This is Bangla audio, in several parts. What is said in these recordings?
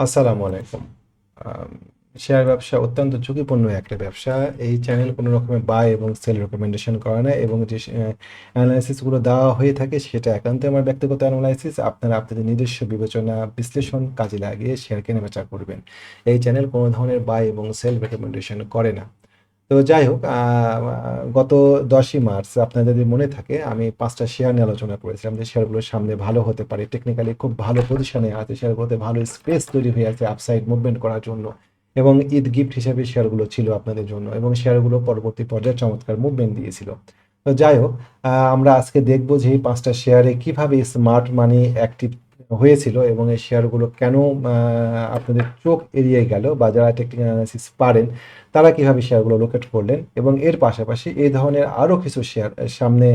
আসসালামু আলাইকুম। আম শেয়ার ব্যবসা অত্যন্ত ঝুঁকিপূর্ণ একটা ব্যবসা। এই চ্যানেল কোনো রকমের বাই এবং সেল রেকমেন্ডেশন করে না এবং যে এনালাইসিস গুলো দেওয়া হয়ে থাকে সেটা একান্তই আমার ব্যক্তিগত এনালাইসিস। আপনারা আপনাদের নিজস্ব বিবেচনা, বিশ্লেষণ কাজে লাগিয়ে শেয়ার কেনাবেচা করবেন। এই চ্যানেল কোনো ধরনের বাই এবং সেল রেকমেন্ডেশন করে না। তো যাই হোক, গত 10ই মার্চ আপনার যদি মনে থাকে আমি 5টা শেয়ার নিয়ে আলোচনা করেছিলাম যে শেয়ারগুলো সামনে ভালো হতে পারে। টেকনিক্যালি খুব ভালো পজিশনে আছে। শেয়ারগুলোতে ভালো স্পেস তৈরি হয়ে আছে আপসাইড মুভমেন্ট করার জন্য। এবং ঈদ গিফট হিসেবে শেয়ারগুলো ছিল আপনাদের জন্য এবং শেয়ারগুলো পরবর্তী পর্যায়ে চমৎকার মুভমেন্ট দিয়েছিল। তো যাই হোক, আমরা আজকে দেখব যে এই 5টা শেয়ারে কিভাবে স্মার্ট মানি অ্যাক্টিভ হয়েছিল এবং এই শেয়ারগুলো কেন আপনাদের চোখ এড়িয়ে গেল বা যারা টেকনিক্যাল অ্যানালাইসিস পারেন তারা কিভাবে শেয়ারগুলো লোকেট করলেন এবং এর পাশাপাশি এই ধরনের আরও কিছু শেয়ার সামনে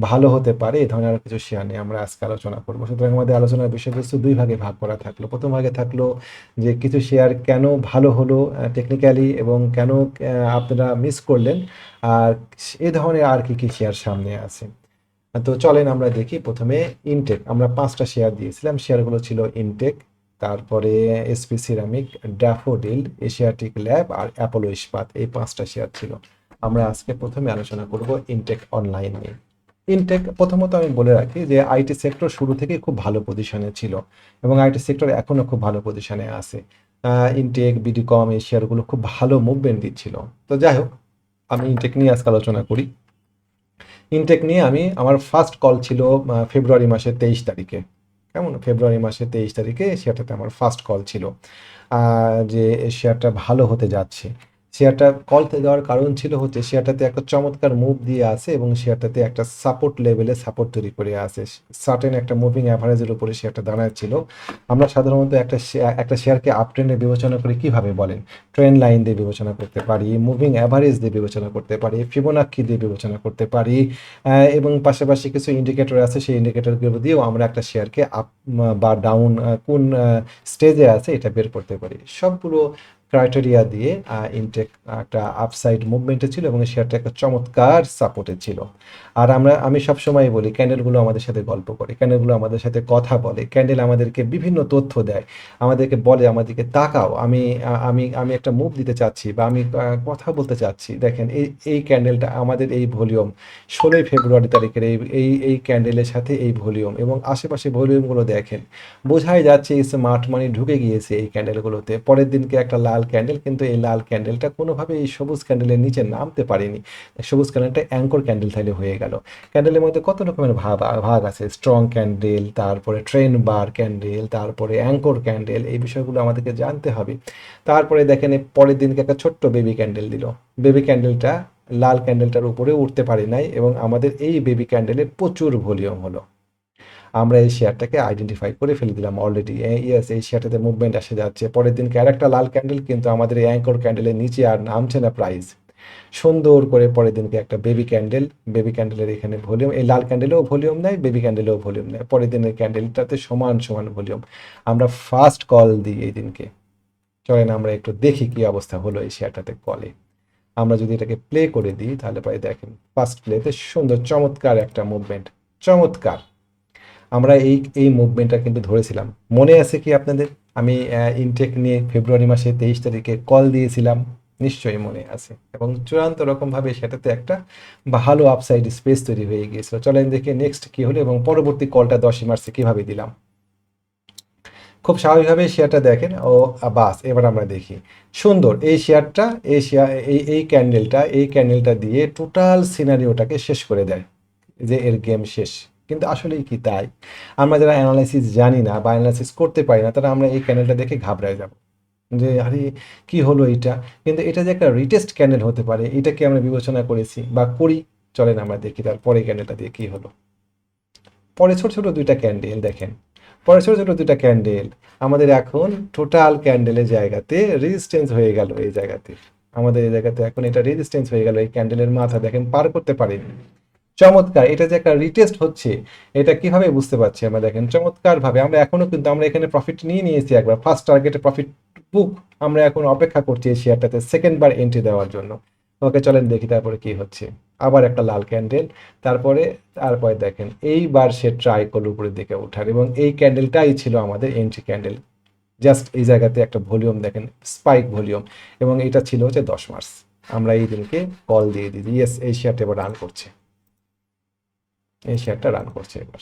ভালো হতে পারে এই ধরনের আরও কিছু শেয়ার নিয়ে আমরা আজকে আলোচনা করবো। সুতরাং আমাদের আলোচনার বিষয়বস্তু দুই ভাগে ভাগ করা থাকলো। প্রথম ভাগে থাকলো যে কিছু শেয়ার কেন ভালো হলো টেকনিক্যালি এবং কেন আপনারা মিস করলেন, আর এ ধরনের আর কি কি শেয়ার সামনে আছে। তো চলেন আমরা দেখি। প্রথমে ইনটেক, আমরা 5টা শেয়ার দিয়েছিলাম। শেয়ারগুলো ছিল ইনটেক, তারপরে SP ceramic, Daffodil, Asiatic lab আর অ্যাপোলো ইস্পাত। এই 5টা শেয়ার ছিল। আমরা আজকে প্রথমে আলোচনা করব ইনটেক অনলাইন নিয়ে। ইনটেক, প্রথমত আমি বলে রাখি যে আইটি সেক্টর শুরু থেকেই খুব ভালো পজিশনে ছিল এবং আইটি সেক্টর এখনো খুব ভালো পজিশনে আছে। ইনটেক, বিডিকম, এই শেয়ারগুলো খুব ভালো মুভমেন্ট দিচ্ছিল। তো যাই হোক, আমি ইনটেক নিয়ে আজকে আলোচনা করি। ইনটেক নিয়ে আমার ফার্স্ট কল ছিল ফেব্রুয়ারি মাসের 23 তারিখে। কেমন, ফেব্রুয়ারি মাসের 23 তারিখে শেয়ারটাতে আমার ফার্স্ট কল ছিল যে শেয়ারটা ভালো হতে যাচ্ছে। শেয়ারটা কল দেওয়ার কারণ ছিল হচ্ছে শেয়ারটাতে একটা চমৎকার মুভ দিয়ে আছে এবং শেয়ারটাতে একটা সাপোর্ট লেভেলে সাপোর্ট তৈরি করে আছে। সার্টেন একটা মুভিং অ্যাভারেজের উপরে শেয়ারটা দাঁড়াচ্ছিল। আমরা সাধারণত একটা শেয়ারকে আপ ট্রেন্ডে বিবেচনা করি কিভাবে বলেন? ট্রেন্ড লাইন দিয়ে বিবেচনা করতে পারি, মুভিং অ্যাভারেজ দিয়ে বিবেচনা করতে পারি, ফিবোনাক্কি দিয়ে বিবেচনা করতে পারি, এবং পাশাপাশি কিছু ইন্ডিকেটর আছে, সেই ইন্ডিকেটরগুলো দিয়েও আমরা একটা শেয়ারকে আপ বা ডাউন কোন স্টেজে আছে এটা বের করতে পারি। সবগুলো ক্রাইটেরিয়া দিয়ে ইনটেক একটা আপসাইড মুভমেন্টে ছিল এবং শেয়ারটা একটা চমৎকার সাপোর্টে ছিল। আর আমি সবসময় বলি ক্যান্ডেলগুলো আমাদের সাথে গল্প করে, ক্যান্ডেলগুলো আমাদের সাথে কথা বলে, ক্যান্ডেল আমাদেরকে বিভিন্ন তথ্য দেয়, আমাদেরকে বলে আমাদেরকে তাকাও, আমি একটা মুভ দিতে চাচ্ছি বা আমি কথা বলতে চাচ্ছি। দেখেন এই ক্যান্ডেলটা আমাদের এই ভলিউম 16ই ফেব্রুয়ারি তারিখের এই ক্যান্ডেলের সাথে এই ভলিউম এবং আশেপাশে ভলিউমগুলো দেখেন, বোঝাই যাচ্ছে এই স্মার্ট মানি ঢুকে গিয়েছে এই ক্যান্ডেলগুলোতে। পরের দিনকে একটা লাল ক্যান্ডেল, কিন্তু এই লাল ক্যান্ডেলটা কোনোভাবে এই সবুজ ক্যান্ডেলের নিচে নামতে পারেনি। সবুজ ক্যান্ডেলটা অ্যাঙ্কর ক্যান্ডেল তাহলে হয়ে গেল। ক্যান্ডেলের মধ্যে কত রকমের ভাগ আছে, স্ট্রং ক্যান্ডেল, তারপরে ট্রেন বার ক্যান্ডেল, তারপরে অ্যাঙ্কর ক্যান্ডেল, এই বিষয়গুলো আমাদেরকে জানতে হবে। তারপরে দেখেন এই পরের দিনকে একটা ছোট্ট বেবি ক্যান্ডেল দিল। বেবি ক্যান্ডেলটা লাল ক্যান্ডেলটার উপরে উঠতে পারে নাই এবং আমাদের এই বেবি ক্যান্ডেলে প্রচুর ভলিউম হলো। আমরা এই শেয়ারটাকে আইডেন্টিফাই করে ফেলে দিলাম অলরেডি, ইয়েস এই শেয়ারটাতে মুভমেন্ট আসে যাচ্ছে। পরের দিনকে আরেকটা লাল ক্যান্ডেল, কিন্তু আমাদের এই অ্যাঙ্কর ক্যান্ডেলের নিচে আর নামছে না প্রাইস। সুন্দর করে পরের দিনকে একটা বেবি ক্যান্ডেল, বেবি ক্যান্ডেলের এখানে ভলিউম, এই লাল ক্যান্ডেলেও ভলিউম নেয়, বেবি ক্যান্ডেলেও ভলিউম নেয়। পরের দিনের ক্যান্ডেলটাতে সমান সমান ভলিউম। আমরা ফার্স্ট কল দিই এই দিনকে। চলেন আমরা একটু দেখি কি অবস্থা হলো এই শেয়ারটাতে কলে। আমরা যদি এটাকে প্লে করে দিই তাহলে পরে দেখেন ফার্স্ট প্লেতে সুন্দর চমৎকার একটা মুভমেন্ট, চমৎকার। আমরা এই মুভমেন্টটা কিন্তু ধরেছিলাম। মনে আছে কি আপনাদের? আমি ইনটেক নিয়ে ফেব্রুয়ারি মাসে 23 তারিখে কল দিয়েছিলাম, নিশ্চয়ই মনে আছে। এবং চূড়ান্ত রকমভাবে সেটাতে একটা ভালো আপসাইড স্পেস তৈরি হয়ে গিয়েছিল। চলেন দেখে নেক্সট কি হলো এবং পরবর্তী কলটা 10ই মার্চে কিভাবে দিলাম। খুব স্বাভাবিকভাবে শেয়ারটা দেখেন ও বাস। এবার আমরা দেখি সুন্দর এই শেয়ারটা, এই ক্যান্ডেলটা দিয়ে টোটাল সিনারিওটাকে শেষ করে দেয় যে এর গেম শেষ। কিন্তু আসলেই কি তাই? আমরা যারা অ্যানালাইসিস জানি না বা অ্যানালাইসিস করতে পারি না তারা আমরা এই ক্যান্ডেলটা দেখে ঘাবড়ায় যাব যে আরে কি হলো এটা। কিন্তু এটা যে একটা রিটেস্ট ক্যান্ডেল হতে পারে এটাকে আমরা বিবেচনা করেছি বা করি। চলেন আমরা দেখি তারপরে ক্যান্ডেলটা দিয়ে কি হলো। পরে ছোট ছোট দুইটা ক্যান্ডেল দেখেন, পরে ছোট ছোট দুইটা ক্যান্ডেল আমাদের এখন টোটাল ক্যান্ডেলের জায়গাতে রেজিস্ট্যান্স হয়ে গেল। এই জায়গাতে আমাদের এই জায়গাতে এখন এটা রেজিস্ট্যান্স হয়ে গেল। এই ক্যান্ডেলের মাথা দেখেন পার করতে পারেনি। চমৎকার, এটা যে একটা রিটেস্ট হচ্ছে এটা কিভাবে বুঝতে পারছি আমরা? দেখেন চমৎকার ভাবে আমরা এখনো কিন্তু আমরা এখানে প্রফিট নিয়ে নিয়েছি একবার, ফার্স্ট টার্গেটে প্রফিট বুক। আমরা এখন অপেক্ষা করছি এই শেয়ারটাতে সেকেন্ড বার এন্ট্রি দেওয়ার জন্য। ওকে চলেন দেখি তারপরে কি হচ্ছে। আবার একটা লাল ক্যান্ডেল, তারপরে তারপরে দেখেন এইবার সে ট্রাই করলো উপরের দিকে ওঠার এবং এই ক্যান্ডেলটাই ছিল আমাদের এন্ট্রি ক্যান্ডেল। জাস্ট এই জায়গাতে একটা ভলিউম দেখেন, স্পাইক ভলিউম, এবং এটা ছিল হচ্ছে 10 মার্চ। আমরা এই দিনকে কল দিয়ে দিই, ইয়েস এই শেয়ারটা এবার রান করছে, এই শেয়ারটা রান করছে এবার।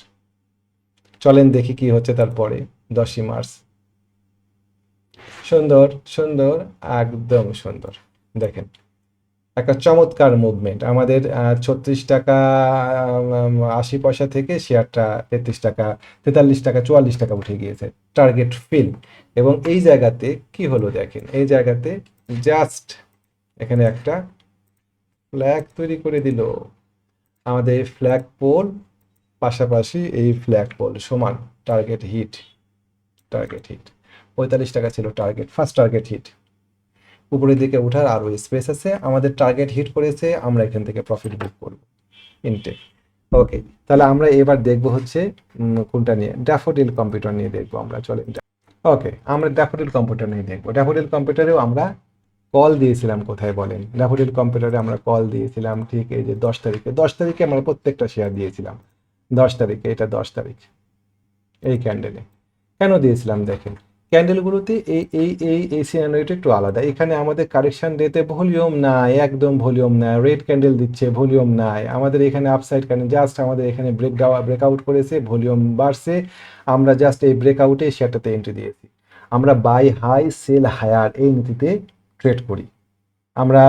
চলেন দেখি কি হচ্ছে তারপরে। 10ই মার্চ, সুন্দর সুন্দর, একদম সুন্দর। দেখেন একটা চমৎকার মুভমেন্ট আমাদের, 36 টাকা 80 পয়সা থেকে শেয়ারটা 33 টাকা, 43 টাকা, 44 টাকা উঠে গিয়েছে, টার্গেট ফিল। এবং এই জায়গাতে কি হলো দেখেন, এই জায়গাতে জাস্ট এখানে একটা ফ্ল্যাগ তৈরি করে দিল। আমাদের ফ্ল্যাগ পোল পাশাপাশি এই ফ্ল্যাগ পোল সমান, টার্গেট হিট, টার্গেট হিট। 45 টাকা ছিল টার্গেট, ফার্স্ট টার্গেট হিট। উপরের দিকে ওঠার আরও স্পেস আছে, আমাদের টার্গেট হিট করেছে, আমরা এখান থেকে প্রফিট বুক করব ইনটেক। ওকে, তাহলে আমরা এবার দেখব হচ্ছে কোনটা নিয়ে, ড্যাফোডিল কম্পিউটার নিয়ে দেখবো আমরা, চলেন। ওকে, আমরা ড্যাফোডিল কম্পিউটার নিয়ে দেখবো। ড্যাফোডিল কম্পিউটারেও আমরা কল দিয়েছিলাম, কোথায় বলেন, ড্যাফোডিল কম্পিউটারে আমরা কল দিয়েছিলাম ঠিক এই যে 10 তারিখে। 10 তারিখে আমরা প্রত্যেকটা শেয়ার দিয়েছিলাম, 10 তারিখে, এটা 10 তারিখ, এই ক্যান্ডেলে। কেন দিয়েছিলাম দেখেন, ক্যান্ডেলগুলোতে এই সিনারিওটা একটু আলাদা। এখানে আমাদের কারেকশন ডেতে ভলিউম নাই, একদম ভলিউম নাই, রেড ক্যান্ডেল দিচ্ছে, ভলিউম নাই। আমাদের এখানে আপসাইড ক্যান্ডেল, জাস্ট আমাদের এখানে ব্রেকআউট করেছে, ভলিউম বাড়ছে, আমরা জাস্ট এই ব্রেকআউটে শেয়ারটাতে এন্ট্রি দিয়েছি। আমরা বাই হাই সেল হায়ার এই নীতিতে ট্রেড করি। আমরা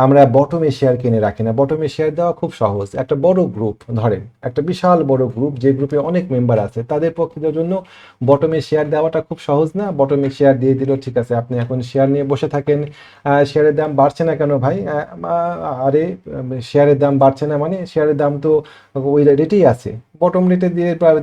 আমরা বটমে শেয়ার কিনে রাখি না। বটমে শেয়ার দেওয়া খুব সহজ। একটা বড় গ্রুপ ধরেন, একটা বিশাল বড় গ্রুপ, যে গ্রুপে অনেক মেম্বার আছে, তাদের পক্ষে জন্য বটমে শেয়ার দেওয়াটা খুব সহজ না। বটমে শেয়ার দিয়ে দিল, ঠিক আছে, আপনি এখন শেয়ার নিয়ে বসে থাকেন, শেয়ারের দাম বাড়ছে না কেন ভাই, আরে শেয়ারের দাম বাড়ছে না মানে শেয়ারের দাম তো ওই রেটেই আছে। বটম রেটে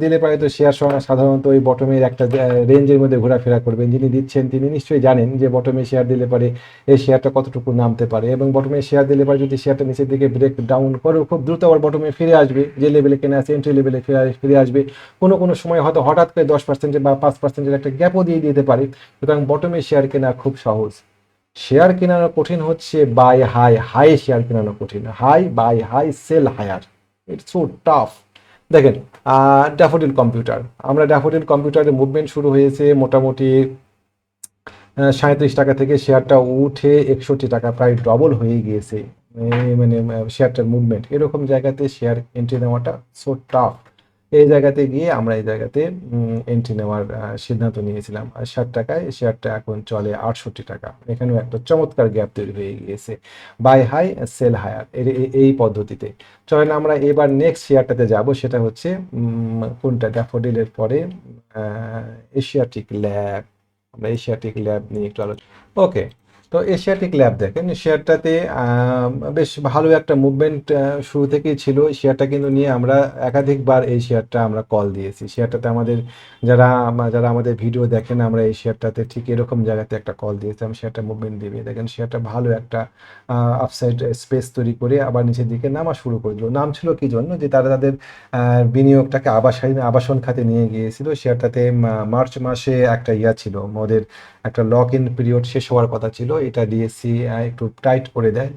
দিলে পারে তো শেয়ার সাধারণত ওই বটমের একটা রেঞ্জের মধ্যে ঘোরাফেরা করবেন। যিনি দিচ্ছেন তিনি নিশ্চয়ই জানেন যে বটমে শেয়ার দিলে পারে এই শেয়ারটা কতটুকু নামতে পারে, এবং বটমে শেয়ার দিলে পারে যদি শেয়ারটা নিচের দিকে ব্রেক ডাউন করে খুব দ্রুত আবার বটমে ফিরে আসবে, যে লেভেলে কেনা আছে এন্ট্রি লেভেলে ফিরে আসবে। কোনো কোনো সময় হয়তো হঠাৎ করে 10% বা 5%-এর একটা গ্যাপও দিয়ে দিতে পারে। সুতরাং বটমে শেয়ার কেনা খুব সহজ। শেয়ার কেনানো কঠিন হচ্ছে বাই হাই, হাই শেয়ার কেনানো কঠিন, high buy high sell higher, it's so tough. দেখেন ড্যাফোডিল কম্পিউটার, আমরা ড্যাফোডিল কম্পিউটারের মুভমেন্ট শুরু হয়েছে মোটামুটি 37 টাকা থেকে, শেয়ারটা উঠে 61 টাকা, প্রায় ডবল হয়ে গিয়েছে। মানে শেয়ারটার মুভমেন্ট এরকম জায়গাতে শেয়ার এন্ট্রি নেওয়াটা সো টাফ। এই জায়গাতে গিয়ে আমরা এই জায়গাতে এন্ট্রি নেওয়ার সিদ্ধান্ত নিয়েছিলাম। আর 60 টাকায় শেয়ারটা এখন চলে 68 টাকা। এখানেও একটা চমৎকার গ্যাপ তৈরি হয়ে গিয়েছে, বাই হাই সেল হায়ার এই পদ্ধতিতে। চলেন আমরা এবার নেক্সট শেয়ারটাতে যাব, সেটা হচ্ছে কোনটা, ড্যাফোডিলের পরে এশিয়াটিক ল্যাব। আমরা এশিয়াটিক ল্যাব নিয়ে একটু আলোচনা। ওকে, তো এশিয়াটিক ল্যাব দেখেন, শেয়ারটাতে বেশ ভালো একটা মুভমেন্ট শুরু থেকেই ছিল। শেয়ারটা কিন্তু নিয়ে আমরা একাধিকবার এই শেয়ারটা আমরা কল দিয়েছি। শেয়ারটাতে আমাদের যারা যারা আমাদের ভিডিও দেখেন, আমরা এই শেয়ারটাতে ঠিক এরকম জায়গাতে একটা কল দিয়েছিলাম, শেয়ারটা মুভমেন্ট দিবে। দেখেন শেয়ারটা ভালো একটা আপসাইড স্পেস তৈরি করে আবার নিচের দিকে নামা শুরু করে দিল। নাম ছিল কি জন্য, যে তারা তাদের বিনিয়োগটাকে আবাসন খাতে নিয়ে গিয়েছিল। শেয়ারটাতে মার্চ মাসে একটা ছিল, ওদের একটা লক ইন পিরিয়ড শেষ হওয়ার কথা ছিল। এটা ডিএসসি একটু টাইট করে দেয়,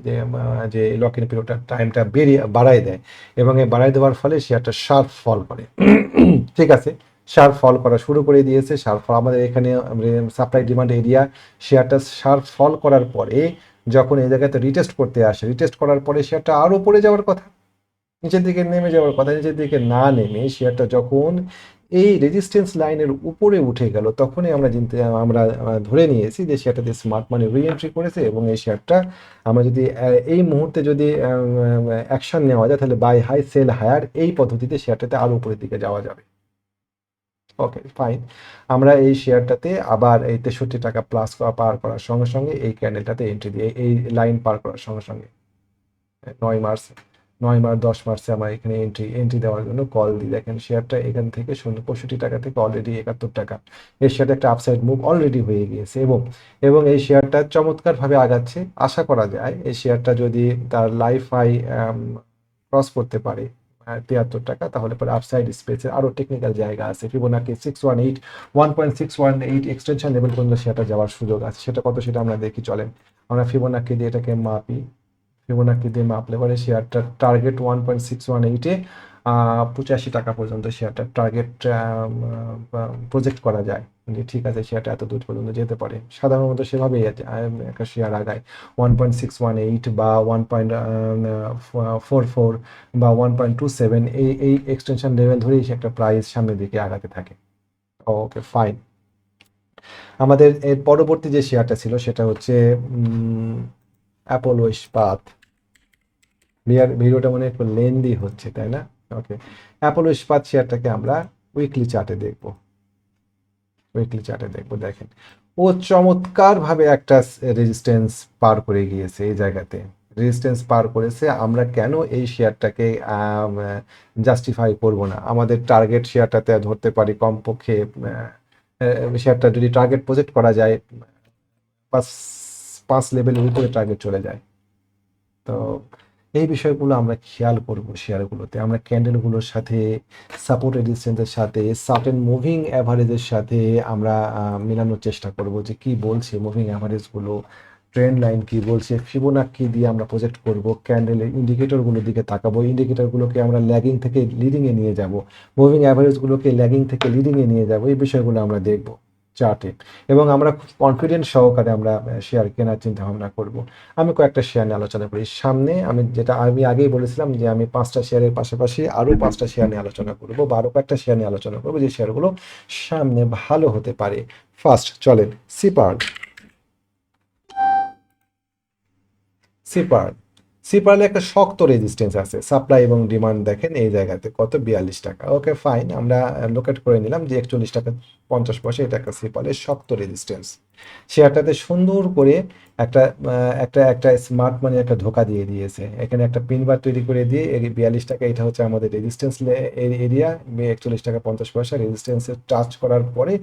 যে লক ইন পিরিয়ডটা টাইমটা বাড়ায় দেয়, এবং এই বাড়ায় দেওয়ার ফলে শেয়ারটা শার্প ফল করে। ঠিক আছে, শার্প ফল করা শুরু করে দিয়েছে। শার্প ফল আমাদের এখানে সাপ্লাই ডিমান্ড এরিয়া, শেয়ারটা শার্প ফল করার পরে যখন এই জায়গাতে রিটেস্ট করতে আসে, রিটেস্ট করার পরে শেয়ারটা আরও পড়ে যাওয়ার কথা, নিচের দিকে নেমে যাওয়ার কথা। নিচের দিকে না নেমে শেয়ারটা যখন এই রেজিস্ট্যান্স লাইনের উপরে উঠে গেল, তখনই আমরা ধরে নিয়েছি যে শেয়ারটাতে স্মার্ট মানি রিএন্ট্রি করেছে, এবং এই শেয়ারটা আমরা যদি এই মুহূর্তে যদি অ্যাকশন নেওয়া যায়, তাহলে বাই হাই সেল হায়ার এই পদ্ধতিতে শেয়ারটাতে আরও উপরের দিকে যাওয়া যাবে। ওকে ফাইন, আমরা এই শেয়ারটাতে আবার এই 63 টাকা প্লাস পার করার সঙ্গে সঙ্গে এই ক্যান্ডেলটাতে এন্ট্রি দিয়ে, এই লাইন পার করার সঙ্গে সঙ্গে 9 মার্চ 9 মার্চ 10 মার্চে আমরা এখানে এন্ট্রি দেওয়ার জন্য কল দিই। দেখেন শেয়ারটা এখান থেকে 65 টাকা থেকে অলরেডি 71 টাকা, এই শেয়ারটা একটা আপসাইড মুভ অলরেডি হয়ে গিয়েছে, এবং এই শেয়ারটা চমৎকারভাবে আগাচ্ছে। আশা করা যায় এই শেয়ারটা যদি তার লাইফ হাই ক্রস করতে পারে 73 টাকা, তাহলে পরে আপসাইড স্পেসের আরও টেকনিক্যাল জায়গা আছে। ফিবোনাকি 1.618 এক্সটেনশন লেভেল পর্যন্ত শেয়ারটা যাওয়ার সুযোগ আছে। সেটা কত সেটা আমরা দেখি, চলেন আমরা ফিবোনাকি দিয়ে এটাকে মাপি। ফিবোনাকি দিয়ে মাপলে পরে শেয়ারটার টার্গেট 1.618-এ টাকা পর্যন্ত শেয়ারটা টার্গেট প্রজেক্ট করা যায় যে ঠিক আছে শেয়ারটা এত দূর পর্যন্ত যেতে পারে। সাধারণত সেভাবেই একটা শেয়ার আগায় 1.618 বা 1.44 বা 1.27 এই এক্সটেনশন লেভেল ধরেই সে একটা প্রাইস সামনের দিকে আগাতে থাকে। Okay fine. আমাদের এর পরবর্তী যে শেয়ারটা ছিল সেটা হচ্ছে অ্যাপোলো ইস্পাত। ভিডিওটা মনে হয় একটু লেন্দি হচ্ছে তাই না? ওকে, অ্যাপোলো ইস্পাত শেয়ারটাকে আমরা উইকলি চার্টে দেখব। দেখেন ও চমৎকার ভাবে একটা রেজিস্ট্যান্স পার করে গিয়েছে এই জায়গাতে। রেজিস্ট্যান্স পার করেছে, আমরা কেন এই শেয়ারটাকে জাস্টিফাই করব না? আমাদের টার্গেট শেয়ারটাতে ধরতে পারি কমপক্ষে শেয়ারটা যদি টার্গেট প্রজেক্ট করা যায় 5 লেভেলের উপরে টার্গেট চলে যায়। তো এই বিষয়গুলো আমরা খেয়াল করব শেয়ারগুলোতে। আমরা ক্যান্ডেলগুলোর সাথে, সাপোর্ট রেজিস্ট্যান্সের সাথে, সার্টেন মুভিং অ্যাভারেজের সাথে আমরা মেলানোর চেষ্টা করব যে কি বলছে মুভিং অ্যাভারেজগুলো, ট্রেন্ড লাইন কি বলছে, ফিবোনাক্কি দিয়ে আমরা প্রজেক্ট করব, ক্যান্ডেলের ইন্ডিকেটরগুলোর দিকে তাকাবো, ইন্ডিকেটরগুলোকে আমরা ল্যাগিং থেকে লিডিংয়ে নিয়ে যাব, মুভিং অ্যাভারেজগুলোকে ল্যাগিং থেকে লিডিংয়ে নিয়ে যাব, এই বিষয়গুলো আমরা দেখব চার্টে। এবং আমরা খুব কনফিডেন্ট সহকারে আমরা শেয়ার কেনার চিন্তা ভাবনা করব। আমি কয়েকটা শেয়ার নিয়ে আলোচনা করি সামনে। আমি আগেই বলেছিলাম যে আমি 5টা শেয়ারের পাশাপাশি আরও 5টা শেয়ার নিয়ে আলোচনা করব বা আরও কয়েকটা শেয়ার নিয়ে আলোচনা করবো যে শেয়ারগুলো সামনে ভালো হতে পারে। ফার্স্ট চলেন সিপার। সিপার সিপারলে একটা শক্ত রেজিস্ট্যান্স আছে, সাপ্লাই এবং ডিমান্ড দেখেন এই জায়গাতে কত 42 টাকা। ওকে ফাইন, আমরা লোকেট করে নিলাম যে 41 টাকা 50 পয়সা, এটা একটা সিপারের শক্ত রেজিস্ট্যান্স। শেয়ারটাতে সুন্দর করে একটা একটা স্মার্ট মানি একটা ধোকা দিয়ে দিয়েছে, এখানে একটা পিন বার তৈরি করে দিয়ে 42 টাকা, এটা হচ্ছে আমাদের রেজিস্ট্যান্স এরিয়া। 41 টাকা 50 পয়সা রেজিস্ট্যান্সে টাচ করার পরে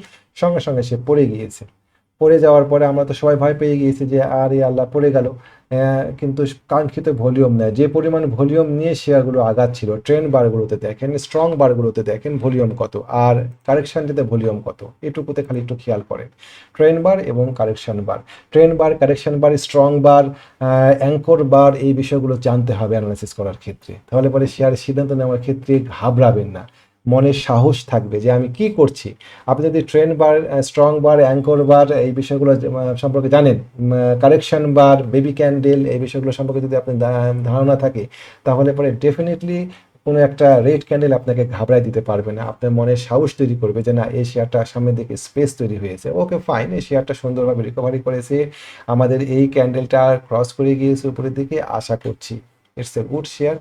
সঙ্গে সঙ্গে সে পড়ে গিয়েছে। পড়ে যাওয়ার পরে আমরা তো সবাই ভয় পেয়ে গিয়েছি যে আরে আল্লাহ পড়ে গেল। কিন্তু কাঙ্ক্ষিত ভলিউম নেয়, যে পরিমাণ ভলিউম নিয়ে শেয়ারগুলো আগাচ্ছিল। ট্রেন্ড বারগুলোতে দেখেন, স্ট্রং বারগুলোতে দেখেন ভলিউম কত, আর কারেকশনটিতে ভলিউম কত, এটুকুতে খালি একটু খেয়াল করেন। ট্রেন্ড বার এবং কারেকশন বার, ট্রেন্ড বার, কারেকশন বার, স্ট্রং বার, অ্যাঙ্কর বার, এই বিষয়গুলো জানতে হবে অ্যানালাইসিস করার ক্ষেত্রে। তাহলে পরে শেয়ার সিদ্ধান্ত নেওয়ার ক্ষেত্রে ঘাবড়াবেন না, মনে সাহস থাকবে যে আমি কি করছি। আপনি যদি ট্রেন্ড বার, স্ট্রং বার, অ্যাঙ্কর বার এই বিষয়গুলো সম্পর্কে জানেন, কারেকশন বার, বেবি ক্যান্ডেল এই বিষয়গুলো সম্পর্কে যদি আপনার ধারণা থাকে, তাহলে পরে ডেফিনেটলি কোনো একটা রেড ক্যান্ডেল আপনাকে ঘাবড়ায় দিতে পারবে না। আপনার মনে সাহস তৈরি করবে যে না, এই শেয়ারটা সামনের দিকে স্পেস তৈরি হয়েছে। ওকে ফাইন, এই শেয়ারটা সুন্দরভাবে রিকভারি করেছে, আমাদের এই ক্যান্ডেলটা ক্রস করে গিয়েছে উপরের দিকে, আশা করছি ইটস এ গুড শেয়ার।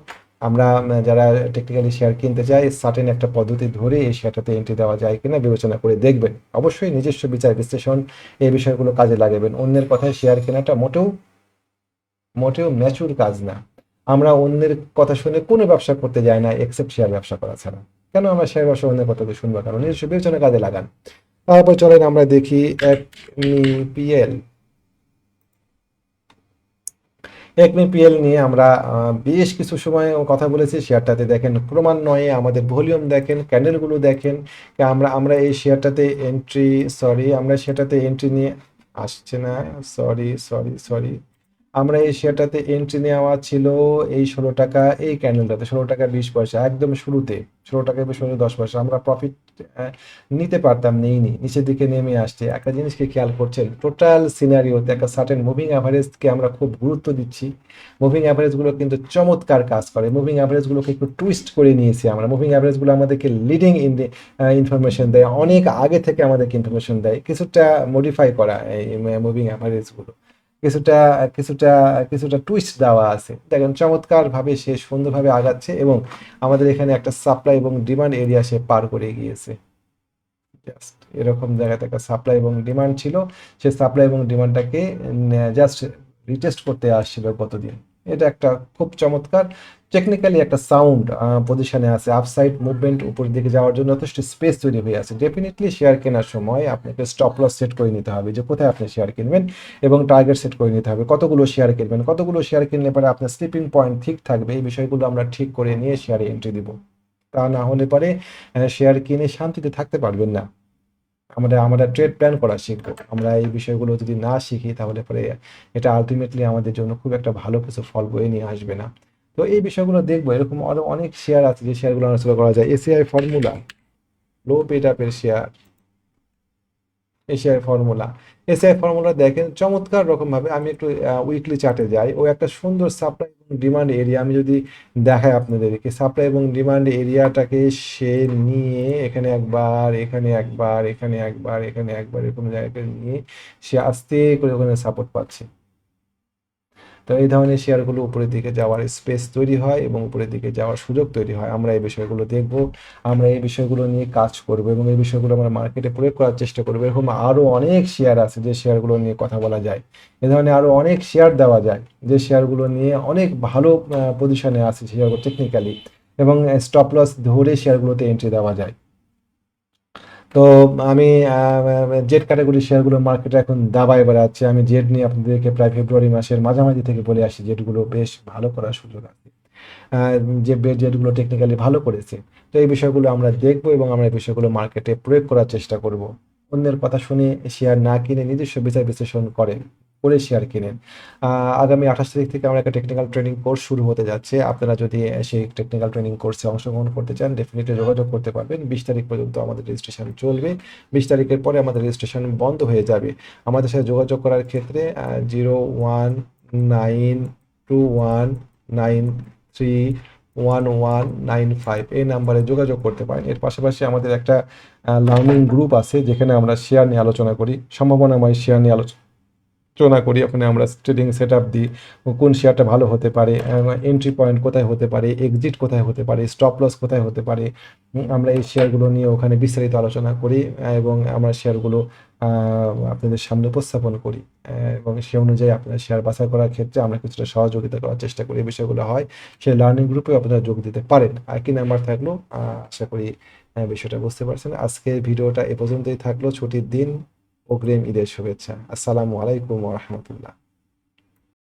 আমরা যারা টেকনিক্যালি শেয়ার কিনতে চাই, সার্টেন একটা পদ্ধতি ধরে এই শেয়ারটাতে এন্ট্রি দেওয়া যায় কিনা বিবেচনা করে দেখবেন। অবশ্যই নিজস্ব বিচার বিশ্লেষণ এই বিষয়গুলো কাজে লাগাবেন। অন্যের কথায় শেয়ার কেনাটা মোটেও মোটেও ম্যাচুর কাজ না। আমরা অন্যের কথা শুনে কোনো ব্যবসা করতে যাই না এক্সেপ্ট শেয়ার ব্যবসা করা ছাড়া। কেন আমরা শেয়ার ব্যবসা অন্যের কথা শুনবো? কারণ নিজস্ব বিবেচনা কাজে লাগান। তারপর চলেন আমরা দেখি একমিপিএল। একমিপিএল নিয়ে আমরা বেশ কিছু সময় কথা বলেছি। শেয়ারটাতে দেখেন ক্রমান্বয়ে আমাদের ভলিউম দেখেন, ক্যান্ডেলগুলো দেখেন। আমরা আমরা এই শেয়ারটাতে এন্ট্রি, সরি আমরা সেটাতে এন্ট্রি নিয়ে আসছে না, সরি সরি সরি আমরা এই শেয়ারটাতে এন্ট্রি নেওয়া ছিল এই 16 টাকা, এই ক্যান্ডেলটাতে 16 টাকা 20 পয়সা, একদম শুরুতে 16 টাকা 10 পয়সা আমরা প্রফিট নিতে পারতাম, নেইনি, নিচের দিকে নেমে আসছে। একটা জিনিসকে খেয়াল করছেন, টোটাল সিনারিওতে একটা সার্টেন মুভিং অ্যাভারেজকে আমরা খুব গুরুত্ব দিচ্ছি। মুভিং অ্যাভারেজগুলো কিন্তু চমৎকার কাজ করে, মুভিং অ্যাভারেজগুলোকে একটু টুইস্ট করে নিয়েছি আমরা। মুভিং অ্যাভারেজগুলো আমাদেরকে লিডিং ইনফরমেশন দেয়, অনেক আগে থেকে আমাদেরকে ইনফরমেশন দেয়, কিছুটা মডিফাই করা এই মুভিং অ্যাভারেজগুলো, কিছুটা কিছুটা কিছুটা টুইস্ট দেওয়া আছে। দেখেন চমৎকার ভাবে সে সুন্দরভাবে আগাচ্ছে এবং আমাদের এখানে একটা সাপ্লাই এবং ডিমান্ড এরিয়া সে পার করে গিয়েছে। জাস্ট এরকম জায়গাতে একটা সাপ্লাই এবং ডিমান্ড ছিল, সে সাপ্লাই এবং ডিমান্ডটাকে জাস্ট রিটেস্ট করতে আসছিল কতদিন। এটা একটা খুব চমৎকার টেকনিক্যালি একটা সাউন্ড পজিশনে আছে, আপসাইড মুভমেন্ট উপরের দিকে যাওয়ার জন্য যথেষ্ট স্পেস তৈরি হয়ে আছে। ডেফিনেটলি শেয়ার কেনার সময় আপনাকে স্টপ লস সেট করে নিতে হবে যে কোথায় আপনি শেয়ার কিনবেন, এবং টার্গেট সেট করে নিতে হবে কতগুলো শেয়ার কিনবেন, কতগুলো শেয়ার কিনলে পরে আপনার স্লিপিং পয়েন্ট ঠিক থাকবে। এই বিষয়গুলো আমরা ঠিক করে নিয়ে শেয়ারে এন্ট্রি দিব। তা না হলে পরে শেয়ার কিনে শান্তিতে থাকতে পারবেন না। আমরা আমরা ট্রেড প্ল্যান করা শিখবো। আমরা এই বিষয়গুলো যদি না শিখি তাহলে পরে এটা আলটিমেটলি আমাদের জন্য খুব একটা ভালো কিছু ফল বয়ে নিয়ে আসবে না। তো এই বিষয়গুলো দেখবো। এরকম আরো অনেক শেয়ার আছে যে শেয়ারগুলো আলোচনা করা যায়। এসিআই ফর্মুলা, লো পেড আপের শেয়ার, এশিয়ার ফর্মুলা। এসিআই ফর্মুলা দেখেন চমৎকার রকম ভাবে, আমি একটু উইকলি চার্টে যাই, ও একটা সুন্দর সাপ্লাই এবং ডিমান্ড এরিয়া আমি যদি দেখাই আপনাদেরকে, সাপ্লাই এবং ডিমান্ড এরিয়াটাকে সে নিয়ে এখানে একবার, এখানে একবার, এখানে একবার, এখানে একবার, এরকম জায়গায় নিয়ে সে আস্তে করে ওখানে সাপোর্ট পাচ্ছে। তো এই ধরনের শেয়ারগুলো উপরের দিকে যাওয়ার স্পেস তৈরি হয় এবং উপরের দিকে যাওয়ার সুযোগ তৈরি হয়। আমরা এই বিষয়গুলো দেখব, আমরা এই বিষয়গুলো নিয়ে কাজ করব এবং এই বিষয়গুলো আমরা মার্কেটে প্রয়োগ করার চেষ্টা করবো। এরকম আরও অনেক শেয়ার আছে যে শেয়ারগুলো নিয়ে কথা বলা যায়। এ ধরনের আরও অনেক শেয়ার দেওয়া যায় যে শেয়ারগুলো নিয়ে অনেক ভালো পজিশনে আছে শেয়ারগুলো টেকনিক্যালি, এবং স্টপ লস ধরে শেয়ারগুলোতে এন্ট্রি দেওয়া যায়। তো আমি জেড ক্যাটাগরি শেয়ারগুলো মার্কেটে এখন দাবায় বেড়াচ্ছে। আমি জেড নিয়ে আপনাদেরকে প্রায় ফেব্রুয়ারি মাসের মাঝামাঝি থেকে বলে আসি জেটগুলো বেশ ভালো করার সুযোগ আছে, যে জেটগুলো টেকনিক্যালি ভালো করেছে। তো এই বিষয়গুলো আমরা দেখবো এবং আমরা এই বিষয়গুলো মার্কেটে প্রয়োগ করার চেষ্টা করব। অন্যের কথা শুনে শেয়ার না কিনে নিজস্ব বিচার বিশ্লেষণ করেন, করে শেয়ার কিনেন। আগামী 28 তারিখ থেকে আমরা একটা টেকনিক্যাল ট্রেনিং কোর্স শুরু হতে যাচ্ছে। আপনারা যদি সেই টেকনিক্যাল ট্রেনিং কোর্সে অংশগ্রহণ করতে চান ডেফিনেটলি যোগাযোগ করতে পারবেন। 20 তারিখ পর্যন্ত আমাদের রেজিস্ট্রেশন চলবে। 20 তারিখের পরে আমাদের রেজিস্ট্রেশন বন্ধ হয়ে যাবে। আমাদের সাথে যোগাযোগ করার ক্ষেত্রে 019221931195 এই নাম্বারে যোগাযোগ করতে পারেন। এর পাশাপাশি আমাদের একটা লার্নিং গ্রুপ আছে যেখানে আমরা শেয়ার নিয়ে আলোচনা করি, সম্ভাবনাময় শেয়ার নিয়ে আলোচনা করি। ওখানে আমরা ট্রেডিং সেট আপ দিই, কোন শেয়ারটা ভালো হতে পারে, এন্ট্রি পয়েন্ট কোথায় হতে পারে, এক্সিট কোথায় হতে পারে, স্টপ লস কোথায় হতে পারে। আমরা এই শেয়ারগুলো নিয়ে ওখানে বিস্তারিত আলোচনা করি এবং আমরা শেয়ারগুলো আপনাদের সামনে উপস্থাপন করি, এবং সে অনুযায়ী আপনার শেয়ার বাছাই করার ক্ষেত্রে আমরা কিছুটা সহযোগিতা করার চেষ্টা করি। এই বিষয়গুলো হয় সেই লার্নিং গ্রুপে আপনারা যোগ দিতে পারেন। আর কি নাম্বার থাকলো, আশা করি বিষয়টা বুঝতে পারছেন। আজকের ভিডিওটা এ পর্যন্তই থাকলো। ছুটির দিন, অগ্রিম ঈদের শুভেচ্ছা। আসসালামু আলাইকুম ওয়া রাহমাতুল্লাহ।